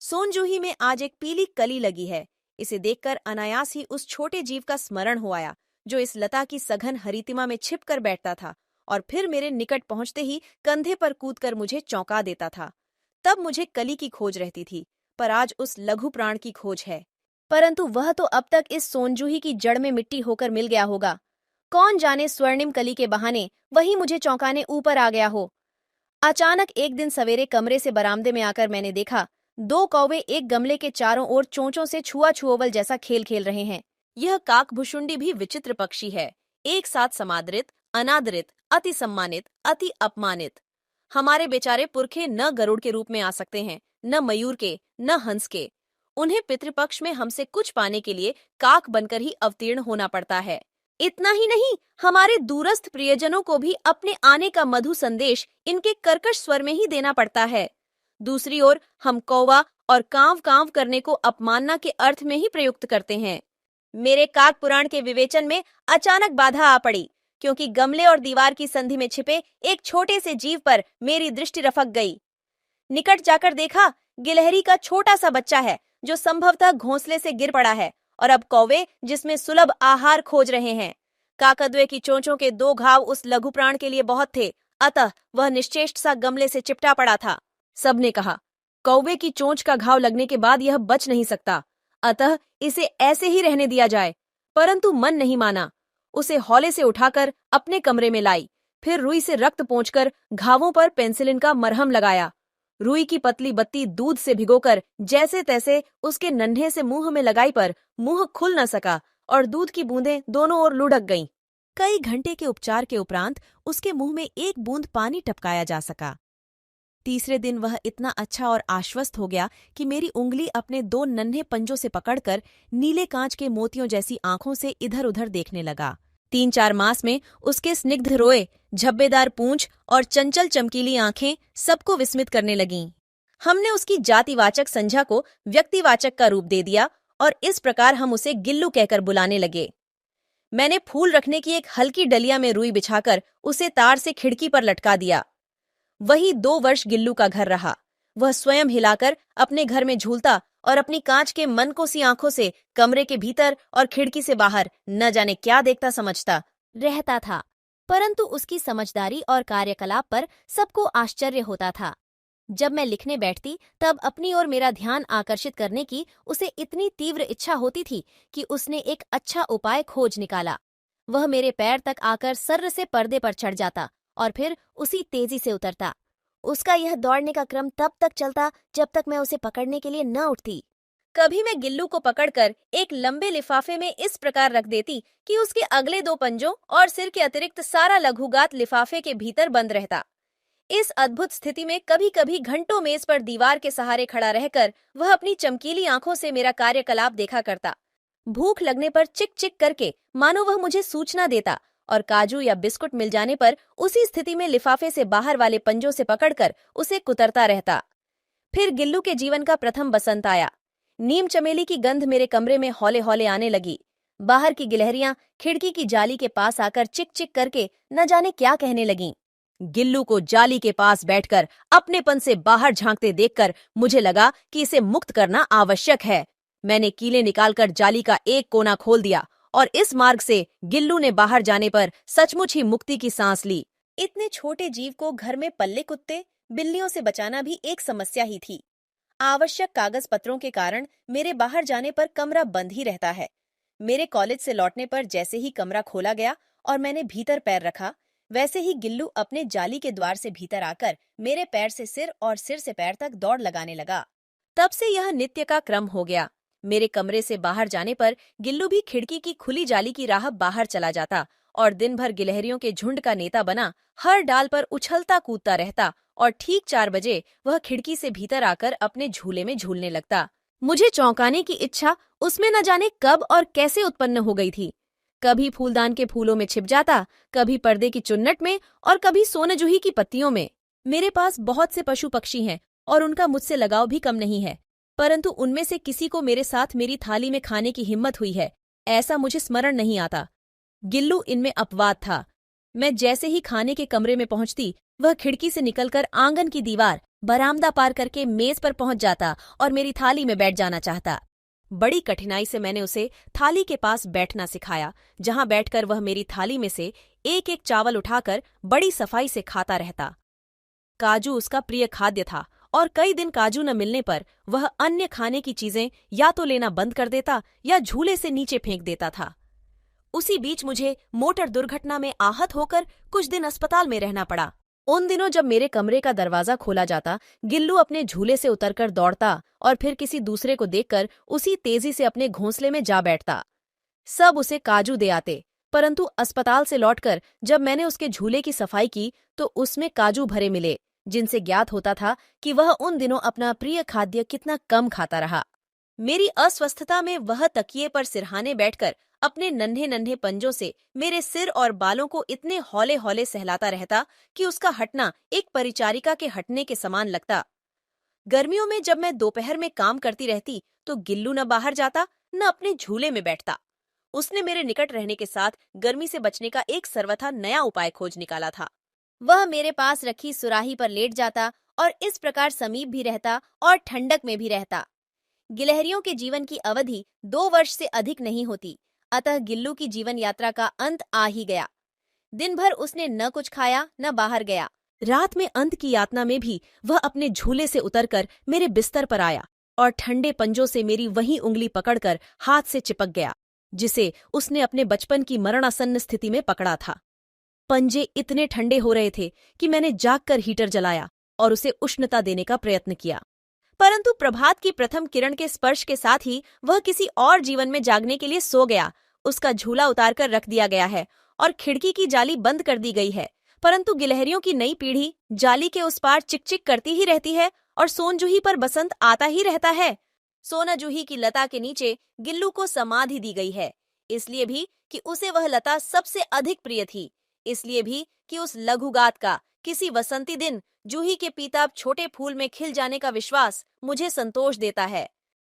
सोनजूही में आज एक पीली कली लगी है। इसे देखकर अनायास ही उस छोटे जीव का स्मरण हो आया जो इस लता की सघन हरितिमा में छिप कर बैठता था और फिर मेरे निकट पहुंचते ही कंधे पर कूदकर मुझे चौंका देता था। तब मुझे कली की खोज रहती थी, पर आज उस लघु प्राण की खोज है। परंतु वह तो अब तक इस सोनजूही की जड़ में मिट्टी होकर मिल गया होगा। कौन जाने स्वर्णिम कली के बहाने वही मुझे चौंकाने ऊपर आ गया हो। अचानक एक दिन सवेरे कमरे से बरामदे में आकर मैंने देखा, दो कौवे एक गमले के चारों ओर चोंचों से छुआ छुओवल जैसा खेल खेल रहे हैं। यह काकभुशुंडी भी विचित्र पक्षी है, एक साथ समादरित, अनादरित, अति सम्मानित, अति अपमानित। हमारे बेचारे पुरखे न गरुड़ के रूप में आ सकते हैं, न मयूर के, न हंस के। उन्हें पितृपक्ष में हमसे कुछ पाने के लिए काक बनकर ही अवतीर्ण होना पड़ता है। इतना ही नहीं, हमारे दूरस्थ प्रियजनों को भी अपने आने का मधु संदेश इनके कर्कश स्वर में ही देना पड़ता है। दूसरी ओर हम कौवा और कांव कांव करने को अपमानना के अर्थ में ही प्रयुक्त करते हैं। मेरे काक पुराण के विवेचन में अचानक बाधा आ पड़ी, क्योंकि गमले और दीवार की संधि में छिपे एक छोटे से जीव पर मेरी दृष्टि रफक गई। निकट जाकर देखा, गिलहरी का छोटा सा बच्चा है जो संभवतः घोंसले से गिर पड़ा है, और अब कौवे जिसमें सुलभ आहार खोज रहे हैं। काकद्वे की चोंचों के दो घाव उस लघु प्राण के लिए बहुत थे, अतः वह निश्चेष्ट सा गमले से चिपटा पड़ा था। सबने कहा, कौवे की चोंच का घाव लगने के बाद यह बच नहीं सकता, अतः इसे ऐसे ही रहने दिया जाए। परंतु मन नहीं माना। उसे हौले से उठाकर अपने कमरे में लाई, फिर रुई से रक्त पोंछकर घावों पर पेंसिलिन का मरहम लगाया। रुई की पतली बत्ती दूध से भिगोकर जैसे तैसे उसके नन्हे से मुंह में लगाई, पर मुंह खुल न सका और दूध की बूंदें दोनों ओर लुढ़क गईं। कई घंटे के उपचार के उपरांत उसके मुंह में एक बूंद पानी टपकाया जा सका। तीसरे दिन वह इतना अच्छा और आश्वस्त हो गया कि मेरी उंगली अपने दो नन्हे पंजों से पकड़कर नीले कांच के मोतियों जैसी आंखों से इधर उधर देखने लगा। 3-4 मास में उसके स्निग्ध रोए, झब्बेदार पूंछ और चंचल चमकीली आंखें सबको विस्मित करने लगीं। हमने उसकी जातिवाचक संज्ञा को व्यक्तिवाचक का रूप दे दिया और इस प्रकार हम उसे गिल्लू कहकर बुलाने लगे। मैंने फूल रखने की एक हल्की डलिया में रुई बिछाकर उसे तार से खिड़की पर लटका दिया। वही 2 वर्ष गिल्लू का घर रहा। वह स्वयं हिलाकर अपने घर में झूलता और अपनी कांच के मन को सी आंखों से कमरे के भीतर और खिड़की से बाहर न जाने क्या देखता समझता रहता था। परंतु उसकी समझदारी और कार्यकलाप पर सबको आश्चर्य होता था। जब मैं लिखने बैठती तब अपनी ओर मेरा ध्यान आकर्षित करने की उसे इतनी तीव्र इच्छा होती थी कि उसने एक अच्छा उपाय खोज निकाला। वह मेरे पैर तक आकर सर्र से पर्दे पर चढ़ जाता और फिर उसी तेजी से उतरता। उसका यह दौड़ने का क्रम तब तक चलता जब तक मैं उसे पकड़ने के लिए न उठती। कभी मैं गिल्लू को पकड़कर एक लंबे लिफाफे में इस प्रकार रख देती कि उसके अगले 2 पंजों और सिर के अतिरिक्त सारा लघुगात लिफाफे के भीतर बंद रहता। इस अद्भुत स्थिति में कभी कभी घंटों मेज पर दीवार के सहारे खड़ा रहकर वह अपनी चमकीली आंखों से मेरा कार्यकलाप देखा करता। भूख लगने पर चिक चिक करके मानो वह मुझे सूचना देता, और काजू या बिस्कुट मिल जाने पर उसी स्थिति में लिफाफे से बाहर वाले पंजों से पकड़कर उसे कुतरता रहता। फिर गिल्लू के जीवन का प्रथम बसंत आया। नीम चमेली की गंध मेरे कमरे में हौले हौले आने लगी। बाहर की गिलहरियां खिड़की की जाली के पास आकर चिक चिक करके न जाने क्या कहने लगीं। गिल्लू को जाली के पास बैठकर अपनेपन से बाहर झांकते देखकर मुझे लगा कि इसे मुक्त करना आवश्यक है। मैंने कीलें निकालकर जाली का एक कोना खोल दिया और इस मार्ग से गिल्लू ने बाहर जाने पर सचमुच ही मुक्ति की सांस ली। इतने छोटे जीव को घर में पल्ले कुत्ते, बिल्लियों से बचाना भी एक समस्या ही थी। आवश्यक कागज पत्रों के कारण मेरे बाहर जाने पर कमरा बंद ही रहता है। मेरे कॉलेज से लौटने पर जैसे ही कमरा खोला गया और मैंने भीतर पैर रखा, वैसे ही गिल्लू अपने जाली के द्वार से भीतर आकर मेरे पैर से सिर और सिर से पैर तक दौड़ लगाने लगा। तब से यह नित्य का क्रम हो गया। मेरे कमरे से बाहर जाने पर गिल्लू भी खिड़की की खुली जाली की राह बाहर चला जाता और दिन भर गिलहरियों के झुंड का नेता बना हर डाल पर उछलता कूदता रहता, और ठीक 4 बजे वह खिड़की से भीतर आकर अपने झूले में झूलने लगता। मुझे चौंकाने की इच्छा उसमें न जाने कब और कैसे उत्पन्न हो गई थी। कभी फूलदान के फूलों में छिप जाता, कभी पर्दे की चुन्नट में और कभी सोनजूही की पत्तियों में। मेरे पास बहुत से पशु पक्षी हैं और उनका मुझसे लगाव भी कम नहीं है, परंतु उनमें से किसी को मेरे साथ मेरी थाली में खाने की हिम्मत हुई है, ऐसा मुझे स्मरण नहीं आता। गिल्लू इनमें अपवाद था। मैं जैसे ही खाने के कमरे में पहुंचती, वह खिड़की से निकलकर आंगन की दीवार बरामदा पार करके मेज पर पहुंच जाता और मेरी थाली में बैठ जाना चाहता। बड़ी कठिनाई से मैंने उसे थाली के पास बैठना सिखाया, जहां बैठकर वह मेरी थाली में से एक एक चावल उठाकर बड़ी सफाई से खाता रहता। काजू उसका प्रिय खाद्य था और कई दिन काजू न मिलने पर वह अन्य खाने की चीजें या तो लेना बंद कर देता या झूले से नीचे फेंक देता था। उसी बीच मुझे मोटर दुर्घटना में आहत होकर कुछ दिन अस्पताल में रहना पड़ा। उन दिनों जब मेरे कमरे का दरवाजा खोला जाता, गिल्लू अपने झूले से उतरकर दौड़ता और फिर किसी दूसरे को देखकर उसी तेजी से अपने घोंसले में जा बैठता। सब उसे काजू दे आते, परंतु अस्पताल से लौटकर जब मैंने उसके झूले की सफाई की तो उसमें काजू भरे मिले, जिनसे ज्ञात होता था कि वह उन दिनों अपना प्रिय खाद्य कितना कम खाता रहा। मेरी अस्वस्थता में वह तकिए पर सिरहाने बैठकर अपने नन्हे नन्हे पंजों से मेरे सिर और बालों को इतने हौले हौले सहलाता रहता कि उसका हटना एक परिचारिका के हटने के समान लगता। गर्मियों में जब मैं दोपहर में काम करती रहती तो गिल्लू न बाहर जाता न अपने झूले में बैठता। उसने मेरे निकट रहने के साथ गर्मी से बचने का एक सर्वथा नया उपाय खोज निकाला था। वह मेरे पास रखी सुराही पर लेट जाता और इस प्रकार समीप भी रहता और ठंडक में भी रहता। गिलहरियों के जीवन की अवधि 2 वर्ष से अधिक नहीं होती, अतः गिल्लू की जीवन यात्रा का अंत आ ही गया। दिन भर उसने न कुछ खाया न बाहर गया। रात में अंत की यातना में भी वह अपने झूले से उतरकर मेरे बिस्तर पर आया और ठंडे पंजों से मेरी वही उंगली पकड़कर हाथ से चिपक गया, जिसे उसने अपने बचपन की मरणासन्न स्थिति में पकड़ा था। पंजे इतने ठंडे हो रहे थे कि मैंने जागकर हीटर जलाया और उसे उष्णता देने का प्रयत्न किया, परंतु प्रभात की प्रथम किरण के स्पर्श के साथ ही वह किसी और जीवन में जागने के लिए सो गया। उसका झूला उतारकर रख दिया गया है और खिड़की की जाली बंद कर दी गई है, परंतु गिलहरियों की नई पीढ़ी जाली के उस पार चिकचिक करती ही रहती है और सोनजूही पर बसंत आता ही रहता है। सोनाजूही की लता के नीचे गिल्लू को समाधि दी गई है, इसलिए भी कि उसे वह लता सबसे अधिक प्रिय थी, इसलिए भी कि उस लघुगात का किसी वसंती दिन जूही के पीताब छोटे फूल में खिल जाने का विश्वास मुझे संतोष देता है।